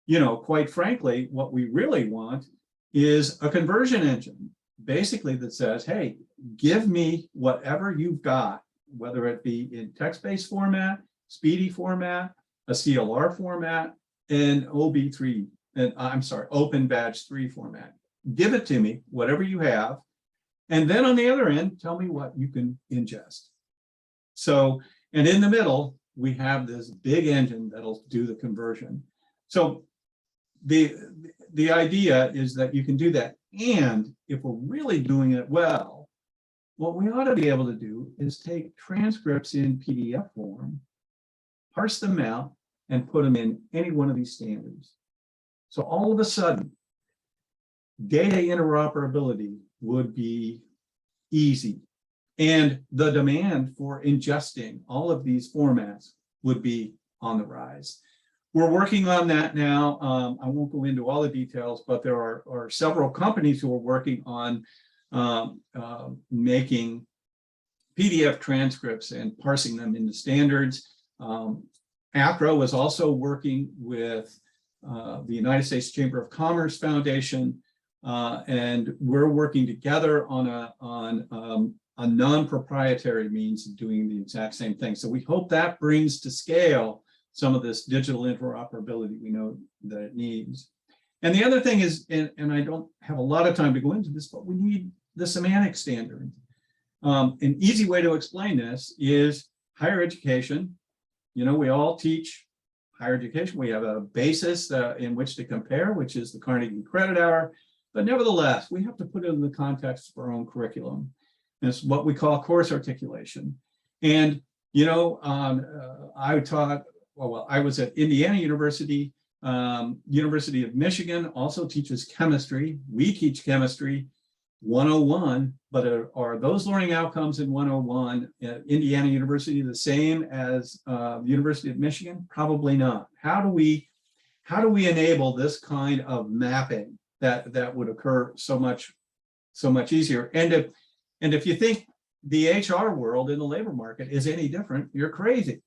you know, quite frankly, what we really want is a conversion engine, basically, that says, hey, give me whatever you've got, whether it be in text-based format, SPEEDY format, a CLR format, an OB3 and I'm sorry, open badge 3 format. Give it to me, whatever you have. And then on the other end, tell me what you can ingest. So, and in the middle, we have this big engine that'll do the conversion. So the idea is that you can do that. And if we're really doing it well, what we ought to be able to do is take transcripts in PDF form, parse them out, and put them in any one of these standards. So all of a sudden, data interoperability would be easy. And the demand for ingesting all of these formats would be on the rise. We're working on that now. I won't go into all the details, but there are several companies who are working on making PDF transcripts and parsing them into standards. ACRO is also working with the United States Chamber of Commerce Foundation, and we're working together on a non-proprietary means of doing the exact same thing. So we hope that brings to scale some of this digital interoperability we know that it needs. And the other thing is, and I don't have a lot of time to go into this, but we need the semantic standard. An easy way to explain this is higher education. You know, we all teach higher education. We have a basis in which to compare, which is the Carnegie Credit Hour. But nevertheless, we have to put it in the context of our own curriculum. And it's what we call course articulation. And, you know, I taught, well, I was at Indiana University. University of Michigan also teaches chemistry. We teach chemistry 101, but are those learning outcomes in 101 at Indiana University the same as the University of Michigan? Probably not. How do we enable this kind of mapping that would occur so much easier? And if you think the HR world in the labor market is any different, you're crazy.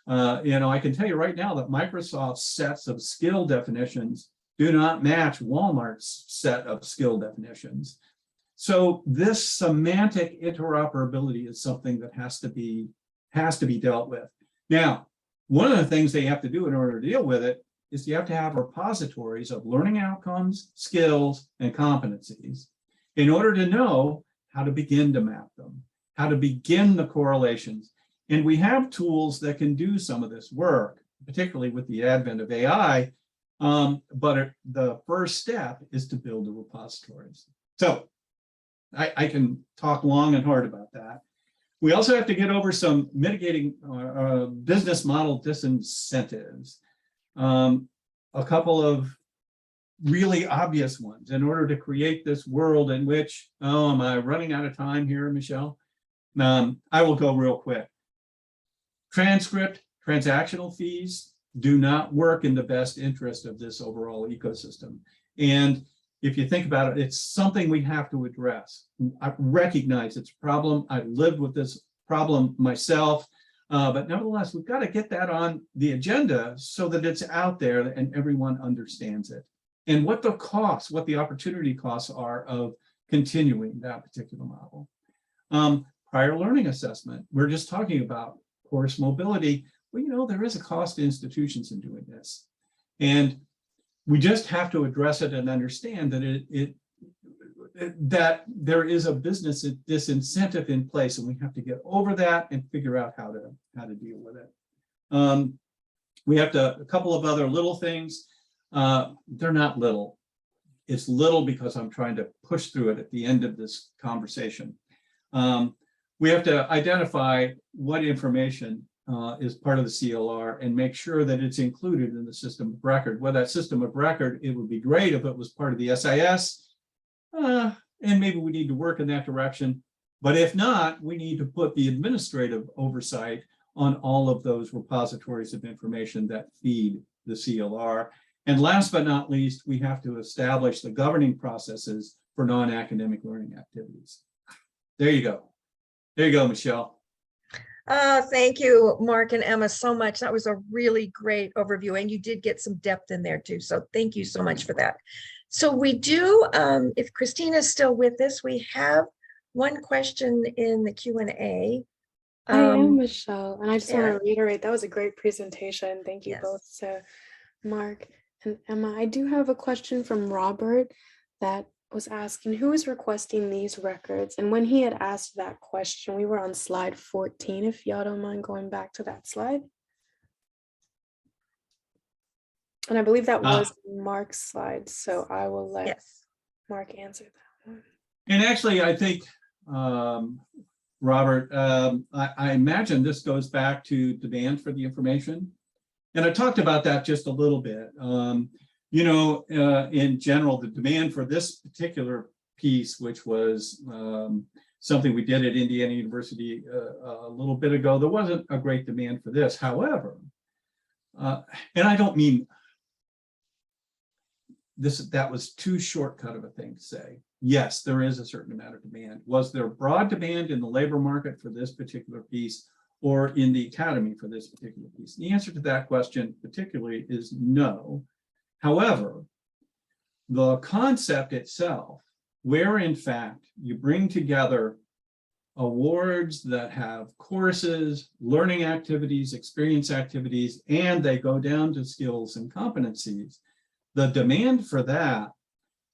You know, I can tell you right now that Microsoft's sets of skill definitions do not match Walmart's set of skill definitions. So this semantic interoperability is something that has to be dealt with. Now, one of the things they have to do in order to deal with it is you have to have repositories of learning outcomes, skills, and competencies in order to know how to begin to map them, how to begin the correlations. And we have tools that can do some of this work, particularly with the advent of AI. But the first step is to build the repositories. So I can talk long and hard about that. We also have to get over some mitigating business model disincentives. A couple of really obvious ones in order to create this world in which, oh, am I running out of time here, Michelle? I will go real quick. Transcript, transactional fees do not work in the best interest of this overall ecosystem. And if you think about it, it's something we have to address. I recognize it's a problem. I lived with this problem myself, but nevertheless, we've got to get that on the agenda so that it's out there and everyone understands it. And what the costs, what the opportunity costs are of continuing that particular model. Prior learning assessment, we're just talking about course mobility. Well, you know, there is a cost to institutions in doing this. And we just have to address it and understand that that there is a business disincentive in place, and we have to get over that and figure out how to deal with it. We have a couple of other little things. They're not little. It's little because I'm trying to push through it at the end of this conversation. We have to identify what information is part of the CLR and make sure that it's included in the system of record. Well, that system of record, it would be great if it was part of the SIS, and maybe we need to work in that direction. But if not, we need to put the administrative oversight on all of those repositories of information that feed the CLR. And last but not least, we have to establish the governing processes for non-academic learning activities. There you go. There you go, Michelle. Thank you, Mark and Emma, so much. That was a really great overview, and you did get some depth in there too. So thank you so much for that. So we do, if Christina's still with us, we have one question in the Q&A. I am Michelle, and I just want yeah. to reiterate, that was a great presentation. Thank you Yes. both to Mark And Emma, I do have a question from Robert that was asking who is requesting these records. And when he had asked that question, we were on slide 14, if y'all don't mind going back to that slide. And I believe that was Mark's slide, so I will let Yes. Mark answer that one. And actually, I think, Robert, I imagine this goes back to demand for the information. And I talked about that just a little bit. You know, in general, the demand for this particular piece, which was something we did at Indiana University a little bit ago, there wasn't a great demand for this. However, and I don't mean that was too shortcut of a thing to say. Yes, there is a certain amount of demand. Was there broad demand in the labor market for this particular piece or in the academy for this particular piece? The answer to that question particularly is no. However, the concept itself, where in fact you bring together awards that have courses, learning activities, experience activities, and they go down to skills and competencies, the demand for that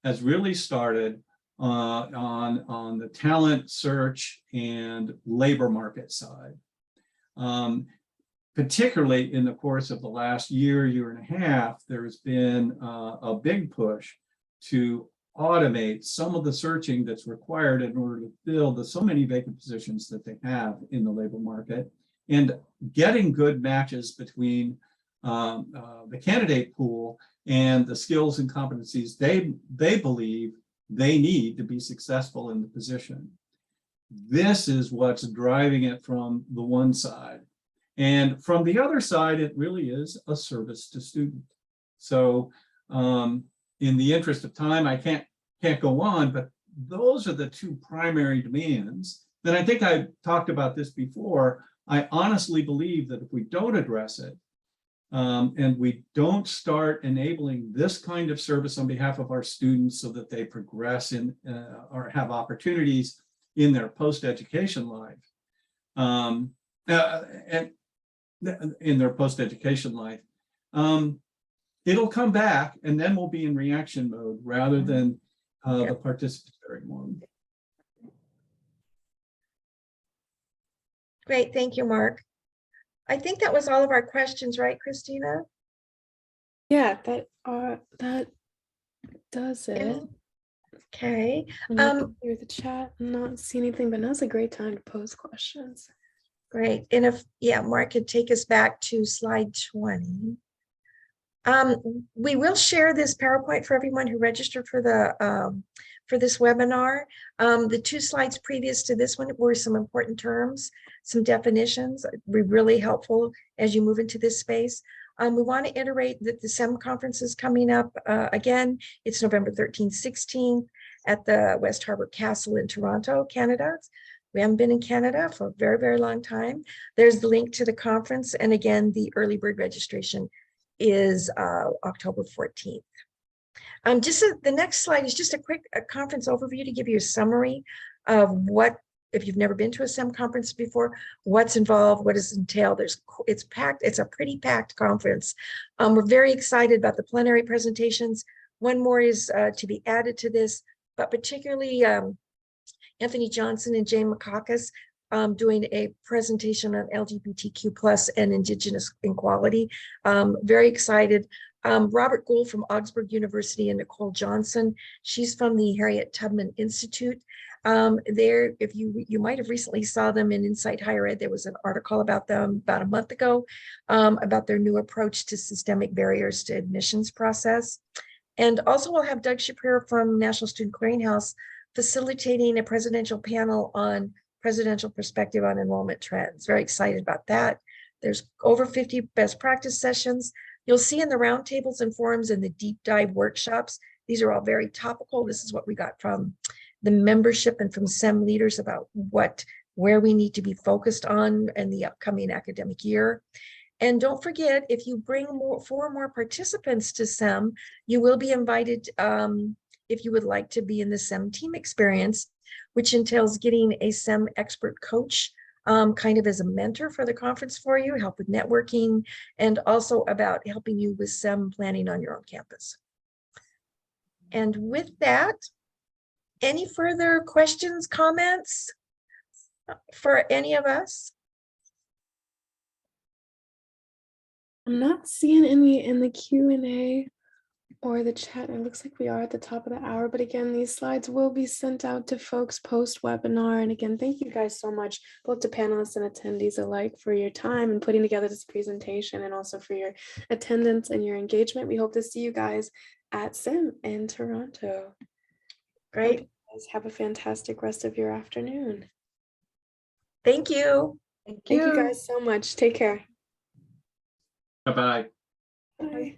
has really started on the talent search and labor market side. Particularly in the course of the last year, year and a half, there's been a big push to automate some of the searching that's required in order to fill the so many vacant positions that they have in the labor market, and getting good matches between the candidate pool and the skills and competencies they believe they need to be successful in the position. This is what's driving it from the one side. And from the other side, it really is a service to student. So in the interest of time, I can't go on, but those are the two primary demands. Then I think I talked about this before. I honestly believe that if we don't address it, and we don't start enabling this kind of service on behalf of our students so that they progress in or have opportunities in their post-education life, and in their post-education life, it'll come back, and then we'll be in reaction mode rather than the participatory mode. Great, thank you, Mark. I think that was all of our questions, right, Christina? Yeah, that does it. Okay. I'm looking through the chat and not see anything, but now's a great time to pose questions. Great. And if, yeah, Mark could take us back to slide 20. We will share this PowerPoint for everyone who registered for the for this webinar. The two slides previous to this one were some important terms, some definitions, be really helpful as you move into this space. We want to iterate that the SEM conference is coming up again. It's November 13th, 16th at the West Harbour Castle in Toronto, Canada. We haven't been in Canada for a very, very long time. There's the link to the conference. And again, the early bird registration is October 14th. The next slide is just a quick conference overview to give you a summary of what, if you've never been to a SEM conference before, what's involved, what is entailed. It's packed. It's a pretty packed conference. We're very excited about the plenary presentations. One more is to be added to this, but particularly Anthony Johnson and Jane Makakis doing a presentation on LGBTQ+ and Indigenous equality. Very excited. Robert Gould from Augsburg University and Nicole Johnson. She's from the Harriet Tubman Institute. If you might have recently saw them in Insight Higher Ed, there was an article about them about a month ago about their new approach to systemic barriers to admissions process. And also we'll have Doug Shapiro from National Student Clearinghouse facilitating a presidential panel on presidential perspective on enrollment trends. Very excited about that. There's over 50 best practice sessions. You'll see in the roundtables and forums and the deep dive workshops, these are all very topical. This is what we got from the membership and from SEM leaders about where we need to be focused on in the upcoming academic year. And don't forget, if you bring 4 more participants to SEM, you will be invited if you would like to be in the SEM team experience, which entails getting a SEM expert coach kind of as a mentor for the conference for you, help with networking, and also about helping you with SEM planning on your own campus. And with that, any further questions, comments for any of us? I'm not seeing any in the Q&A or the chat. It looks like we are at the top of the hour, but again, these slides will be sent out to folks post webinar. And again, thank you guys so much, both to panelists and attendees alike, for your time and putting together this presentation, and also for your attendance and your engagement. We hope to see you guys at SEM in Toronto. Great. Hope you guys have a fantastic rest of your afternoon. Thank you. Thank you guys so much. Take care. Bye-bye. Bye.